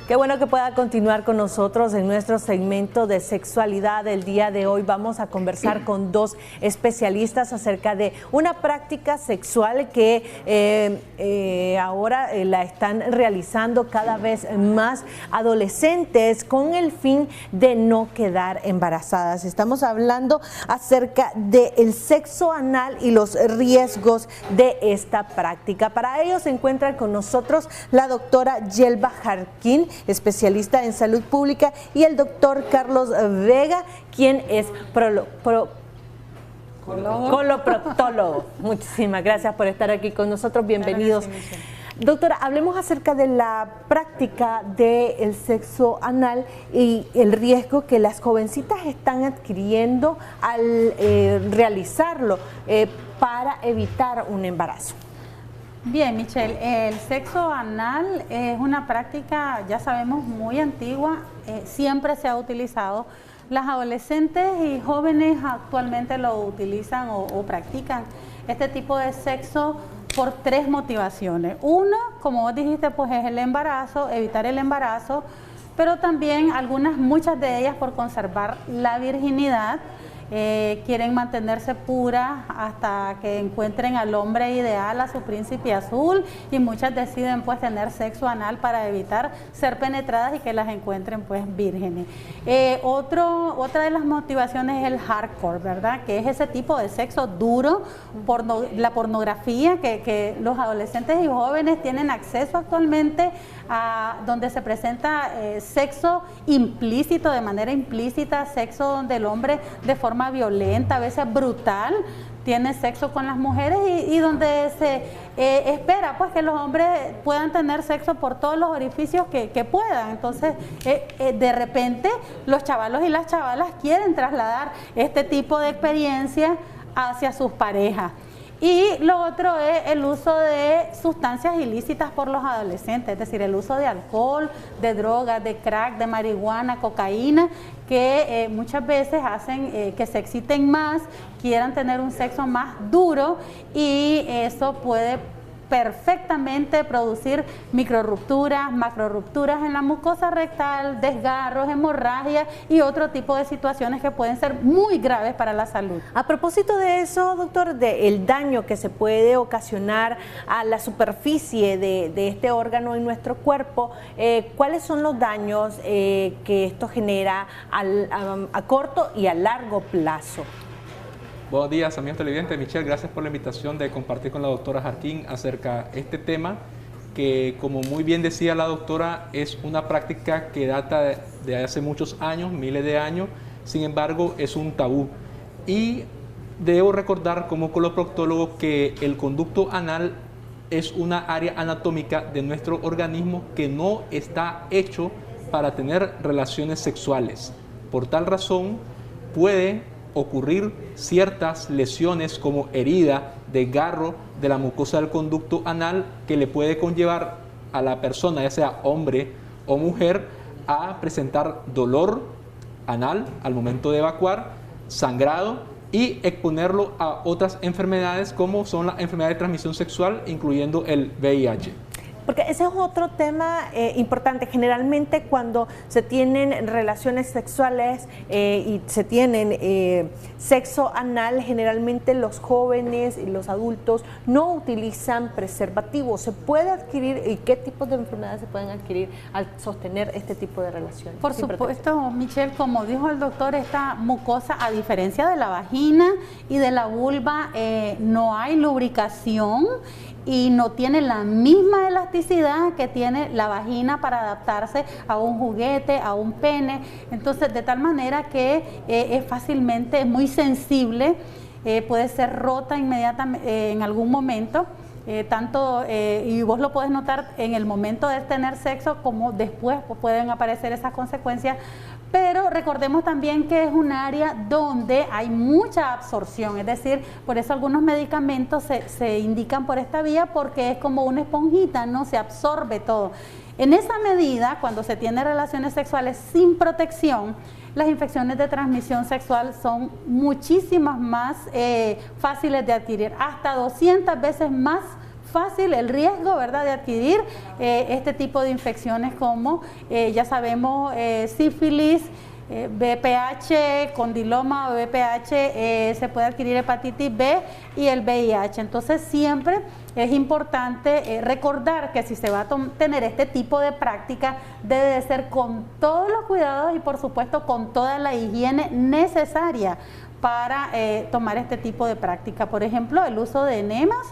Qué bueno que pueda continuar con nosotros en nuestro segmento de sexualidad. El día de hoy vamos a conversar con dos especialistas acerca de una práctica sexual que ahora la están realizando cada vez más adolescentes con el fin de no quedar embarazadas. Estamos hablando acerca del sexo anal y los riesgos de esta práctica. Para ello se encuentra con nosotros la doctora Yelva Jarquín, especialista en salud pública, y el doctor Carlos Vega, quien es coloproctólogo. Muchísimas gracias por estar aquí con nosotros, bienvenidos. Doctora, hablemos acerca de la práctica del sexo anal y el riesgo que las jovencitas están adquiriendo al realizarlo para evitar un embarazo. Bien, Michelle, el sexo anal es una práctica, ya sabemos, muy antigua, siempre se ha utilizado. Las adolescentes y jóvenes actualmente lo utilizan o practican este tipo de sexo por tres motivaciones. Una, como vos dijiste, pues es el embarazo, evitar el embarazo, pero también muchas de ellas por conservar la virginidad. Quieren mantenerse puras hasta que encuentren al hombre ideal, a su príncipe azul, y muchas deciden pues tener sexo anal para evitar ser penetradas y que las encuentren pues vírgenes. Otra de las motivaciones es el hardcore, ¿verdad? Que es ese tipo de sexo duro, la pornografía que los adolescentes y jóvenes tienen acceso actualmente a donde se presenta sexo implícito, de manera implícita, sexo donde el hombre de forma violenta, a veces brutal, tiene sexo con las mujeres y donde se espera pues que los hombres puedan tener sexo por todos los orificios que puedan. Entonces de repente los chavalos y las chavalas quieren trasladar este tipo de experiencia hacia sus parejas. Y lo otro es el uso de sustancias ilícitas por los adolescentes, es decir, el uso de alcohol, de drogas, de crack, de marihuana, cocaína, que muchas veces hacen que se exciten más, quieran tener un sexo más duro, y eso puede perfectamente producir microrupturas, macrorupturas en la mucosa rectal, desgarros, hemorragias y otro tipo de situaciones que pueden ser muy graves para la salud. A propósito de eso, doctor, del daño que se puede ocasionar a la superficie de este órgano en nuestro cuerpo, ¿cuáles son los daños que esto genera a corto y a largo plazo? Buenos días, amigos televidentes. Michelle, gracias por la invitación de compartir con la doctora Jarquín acerca de este tema que, como muy bien decía la doctora, es una práctica que data de hace muchos años, miles de años. Sin embargo, es un tabú. Y debo recordar como coloproctólogo que el conducto anal es una área anatómica de nuestro organismo que no está hecho para tener relaciones sexuales. Por tal razón, puede ocurrir ciertas lesiones como herida, desgarro de la mucosa del conducto anal que le puede conllevar a la persona, ya sea hombre o mujer, a presentar dolor anal al momento de evacuar, sangrado y exponerlo a otras enfermedades como son las enfermedades de transmisión sexual, incluyendo el VIH. Porque ese es otro tema importante. Generalmente cuando se tienen relaciones sexuales y se tienen sexo anal, generalmente los jóvenes y los adultos no utilizan preservativos. ¿Se puede adquirir y qué tipos de enfermedades se pueden adquirir al sostener este tipo de relaciones? Por supuesto, Michelle, como dijo el doctor, esta mucosa, a diferencia de la vagina y de la vulva, no hay lubricación y no tiene la misma elasticidad que tiene la vagina para adaptarse a un juguete, a un pene. Entonces, de tal manera que es muy sensible, puede ser rota inmediatamente en algún momento. Y vos lo puedes notar en el momento de tener sexo como después pueden aparecer esas consecuencias, pero recordemos también que es un área donde hay mucha absorción, es decir, por eso algunos medicamentos se indican por esta vía porque es como una esponjita, ¿no? Se absorbe todo. En esa medida, cuando se tiene relaciones sexuales sin protección, las infecciones de transmisión sexual son muchísimas más fáciles de adquirir, hasta 200 veces más fácil el riesgo, ¿verdad?, de adquirir este tipo de infecciones como, ya sabemos, sífilis, VPH, condiloma o VPH, se puede adquirir hepatitis B y el VIH. Entonces siempre es importante recordar que si se va a tener este tipo de práctica, debe de ser con todos los cuidados y por supuesto con toda la higiene necesaria para tomar este tipo de práctica. Por ejemplo, el uso de enemas.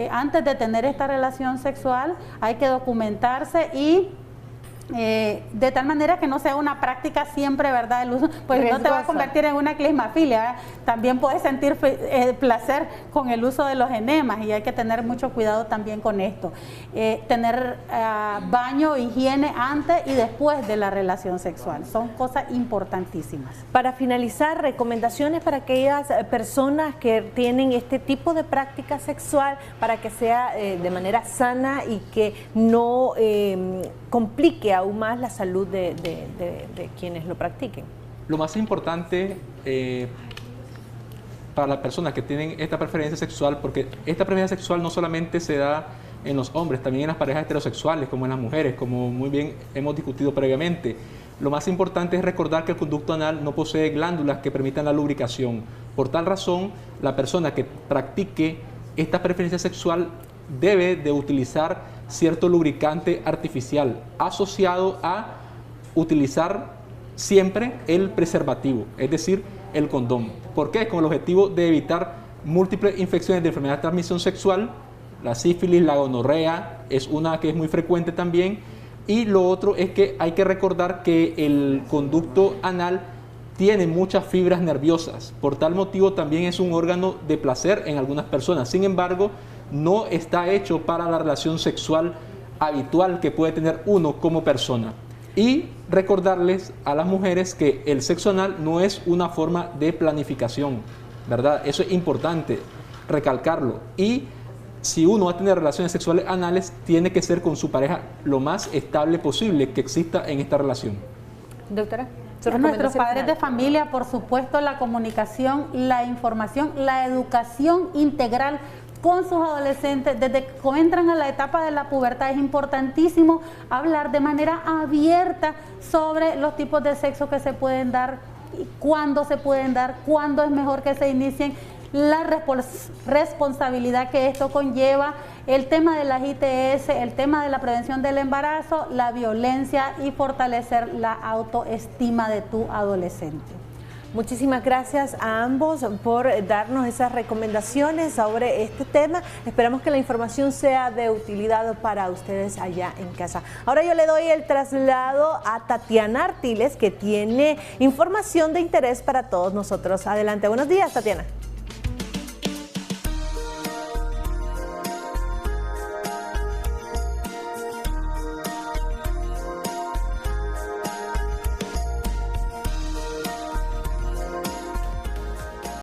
Antes de tener esta relación sexual hay que documentarse y de tal manera que no sea una práctica siempre, ¿verdad? El uso, pues no te va a convertir en una clismafilia, ¿verdad? También puedes sentir placer con el uso de los enemas y hay que tener mucho cuidado también con esto. Tener baño, higiene antes y después de la relación sexual, son cosas importantísimas. Para finalizar, recomendaciones para aquellas personas que tienen este tipo de práctica sexual para que sea de manera sana y que no complique aún más la salud de quienes lo practiquen. Lo más importante para las personas que tienen esta preferencia sexual, porque esta preferencia sexual no solamente se da en los hombres, también en las parejas heterosexuales, como en las mujeres, como muy bien hemos discutido previamente. Lo más importante es recordar que el conducto anal no posee glándulas que permitan la lubricación. Por tal razón, la persona que practique esta preferencia sexual debe de utilizar cierto lubricante artificial asociado a utilizar siempre el preservativo, es decir, el condón. ¿Por qué? Con el objetivo de evitar múltiples infecciones de enfermedad de transmisión sexual. La sífilis, la gonorrea es una que es muy frecuente también. Y lo otro es que hay que recordar que el conducto anal tiene muchas fibras nerviosas. Por tal motivo también es un órgano de placer en algunas personas. Sin embargo, no está hecho para la relación sexual habitual que puede tener uno como persona. Y recordarles a las mujeres que el sexo anal no es una forma de planificación, ¿verdad? Eso es importante recalcarlo. Y si uno va a tener relaciones sexuales anales, tiene que ser con su pareja lo más estable posible que exista en esta relación. Doctora. A nuestros padres de familia, por supuesto, la comunicación, la información, la educación integral con sus adolescentes, desde que entran a la etapa de la pubertad, es importantísimo hablar de manera abierta sobre los tipos de sexo que se pueden dar, cuándo se pueden dar, cuándo es mejor que se inicien, la responsabilidad que esto conlleva, el tema de las ITS, el tema de la prevención del embarazo, la violencia y fortalecer la autoestima de tu adolescente. Muchísimas gracias a ambos por darnos esas recomendaciones sobre este tema. Esperamos que la información sea de utilidad para ustedes allá en casa. Ahora yo le doy el traslado a Tatiana Artiles, que tiene información de interés para todos nosotros. Adelante, buenos días, Tatiana.